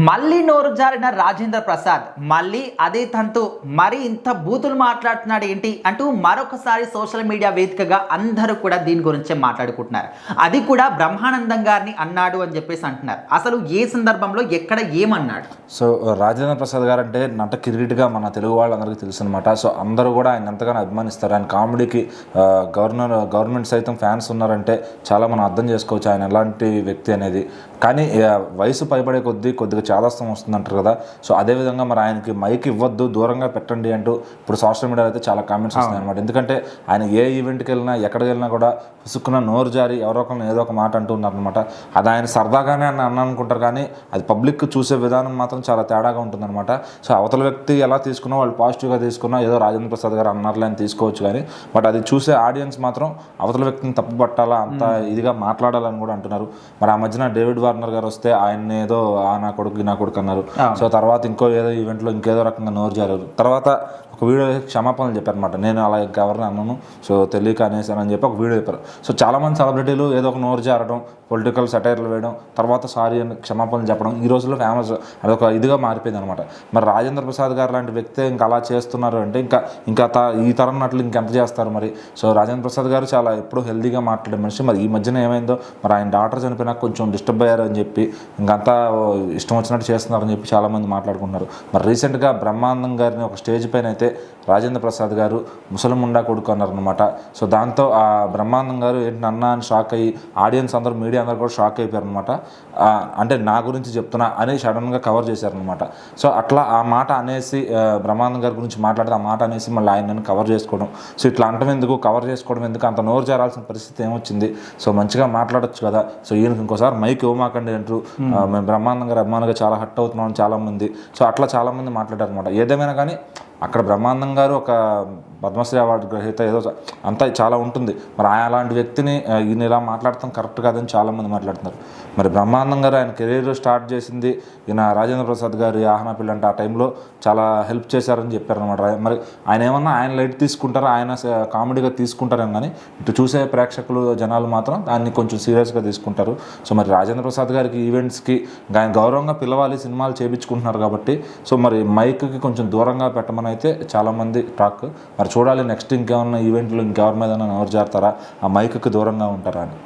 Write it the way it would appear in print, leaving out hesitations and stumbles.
మళ్ళీ నోరు జారిన రాజేంద్ర ప్రసాద్ మళ్ళీ అదే తంతు మరి ఇంత బూతులు మాట్లాడుతున్నాడు ఏంటి అంటూ మరొకసారి సోషల్ మీడియా వేదికగా అందరూ కూడా దీని గురించే మాట్లాడుకుంటున్నారు. అది కూడా బ్రహ్మానందం గారిని అన్నాడు అని చెప్పేసి అంటున్నారు. అసలు ఏ సందర్భంలో ఎక్కడ ఏమన్నాడు? సో రాజేంద్ర ప్రసాద్ గారు అంటే నట కిరీటిగా మన తెలుగు వాళ్ళందరికీ తెలుసు అనమాట. సో అందరూ కూడా ఆయన ఎంతగానో అభిమానిస్తారు. ఆయన కామెడీకి గవర్నమెంట్ సైతం ఫ్యాన్స్ ఉన్నారంటే చాలా మనం అర్థం చేసుకోవచ్చు ఆయన ఎలాంటి వ్యక్తి అనేది. కానీ వయసు పైబడే కొద్దిగా చాదస్తం వస్తుందంటారు కదా. సో అదేవిధంగా మరి ఆయనకి మైక్ ఇవ్వద్దు, దూరంగా పెట్టండి అంటూ ఇప్పుడు సోషల్ మీడియాలో అయితే చాలా కామెంట్స్ వస్తున్నాయి అనమాట. ఎందుకంటే ఆయన ఏ ఈవెంట్కి వెళ్ళినా ఎక్కడికి వెళ్ళినా కూడా పుసుక్కున నోరు జారి ఎవరో ఒకరిని ఏదో ఒక మాట అంటూ ఉన్నారనమాట. అది ఆయన సరదాగానే అన్న అనుకుంటారు, కానీ అది పబ్లిక్ చూసే విధానం మాత్రం చాలా తేడాగా ఉంటుందన్నమాట. సో అవతల వ్యక్తి ఎలా తీసుకున్నా, వాళ్ళు పాజిటివ్గా తీసుకున్నా ఏదో రాజేంద్ర ప్రసాద్ గారు అన్నారులే అని తీసుకోవచ్చు, కానీ బట్ అది చూసే ఆడియన్స్ మాత్రం అవతల వ్యక్తిని తప్పు పట్టాలా, అంత ఇదిగా మాట్లాడాలని కూడా అంటున్నారు. మరి ఆ మధ్యన డేవిడ్ వార్నర్ గారు వస్తే ఆయన ఏదో నా కొడుకు అన్నారు. సో తర్వాత ఇంకో ఏదో ఈవెంట్లో ఇంకేదో రకంగా నోరు జారారు. తర్వాత ఒక వీడియో క్షమాపణలు చెప్పారనమాట, నేను అలా ఇంకెవరిని అన్నాను, సో తెలియక అనేసాను అని చెప్పి ఒక వీడియో చెప్పారు. సో చాలామంది సెలబ్రిటీలు ఏదో ఒక నోరు జారడం, పొలిటికల్ సెటైర్లు వేయడం, తర్వాత సారీ అని క్షమాపణలు చెప్పడం ఈ రోజుల్లో ఫేమస్, అదొక ఇదిగా మారిపోయింది అనమాట. మరి రాజేంద్ర ప్రసాద్ గారు లాంటి వ్యక్తి ఇంకా అలా చేస్తున్నారు అంటే ఇంకా ఈ తరం నటులు ఇంకెంత చేస్తారు మరి. సో రాజేంద్ర ప్రసాద్ గారు చాలా ఎప్పుడూ హెల్దీగా మాట్లాడే మనిషి. మరి ఈ మధ్యన ఏమైందో, మరి ఆయన డాక్టర్ చనిపోయినా కొంచెం డిస్టర్బ్ అయ్యారు అని చెప్పి ఇంకంతా ఇష్టం వచ్చినట్టు చేస్తున్నారని చెప్పి చాలామంది మాట్లాడుకుంటున్నారు. మరి రీసెంట్గా బ్రహ్మానందం గారిని ఒక స్టేజ్ పైన అయితే రాజేంద్ర ప్రసాద్ గారు ముసలిముండా కొడుకు అన్నారనమాట. సో దాంతో ఆ బ్రహ్మానందం గారు ఏంటి అన్నా అని షాక్ అయ్యి ఆడియన్స్ అందరూ, మీడియా అందరూ కూడా షాక్ అయిపోయారు అనమాట. అంటే నా గురించి చెప్తున్నా అని సడన్గా కవర్ చేశారనమాట. సో అట్లా ఆ మాట అనేసి బ్రహ్మానందం గారి గురించి మాట్లాడితే ఆ మాట అనేసి మళ్ళీ ఆయనను కవర్ చేసుకోవడం, సో ఇట్లా అంటం ఎందుకు, కవర్ చేసుకోవడం ఎందుకు, అంత నోరు జారాల్సిన పరిస్థితి ఏమొచ్చింది, సో మంచిగా మాట్లాడొచ్చు కదా. సో ఈయనకి ఇంకోసారి మైక్ ఇవ్వమాకండి అంటూ మేము బ్రహ్మానందం గారు అభిమానిగా చాలా హట్ అవుతున్నాం చాలామంది. సో అట్లా చాలామంది మాట్లాడారు అనమాట. ఏదేమైనా కానీ అక్కడ బ్రహ్మానందం గారు ఒక పద్మశ్రీ అవార్డు గ్రహీత, ఏదో అంతా చాలా ఉంటుంది. మరి అలాంటి వ్యక్తిని ఈయన ఇలా మాట్లాడతాం కరెక్ట్ కాదని చాలామంది మాట్లాడుతున్నారు. మరి బ్రహ్మానందం గారు ఆయన కెరీర్ స్టార్ట్ చేసింది ఈయన రాజేంద్ర ప్రసాద్ గారు ఆహనా పిల్ల అంటే ఆ టైంలో చాలా హెల్ప్ చేశారని చెప్పారనమాట. మరి ఆయన ఏమన్నా ఆయన లైట్ తీసుకుంటారు, ఆయన కామెడీగా తీసుకుంటారేమో, కానీ ఇటు చూసే ప్రేక్షకులు జనాలు మాత్రం దాన్ని కొంచెం సీరియస్గా తీసుకుంటారు. సో మరి రాజేంద్ర ప్రసాద్ గారికి ఈవెంట్స్కి ఆయన గౌరవంగా పిలవాలి, సినిమాలు చేయించుకుంటున్నారు కాబట్టి సో మరి మైక్కి కొంచెం దూరంగా పెట్టమని అయితే చాలామంది టాక్. మరి చూడాలి నెక్స్ట్ ఇంకేమన్నా ఈవెంట్లు ఇంకెవరి మీద ఎవరు జారుతారా, ఆ మైక్కి దూరంగా ఉంటారా అని.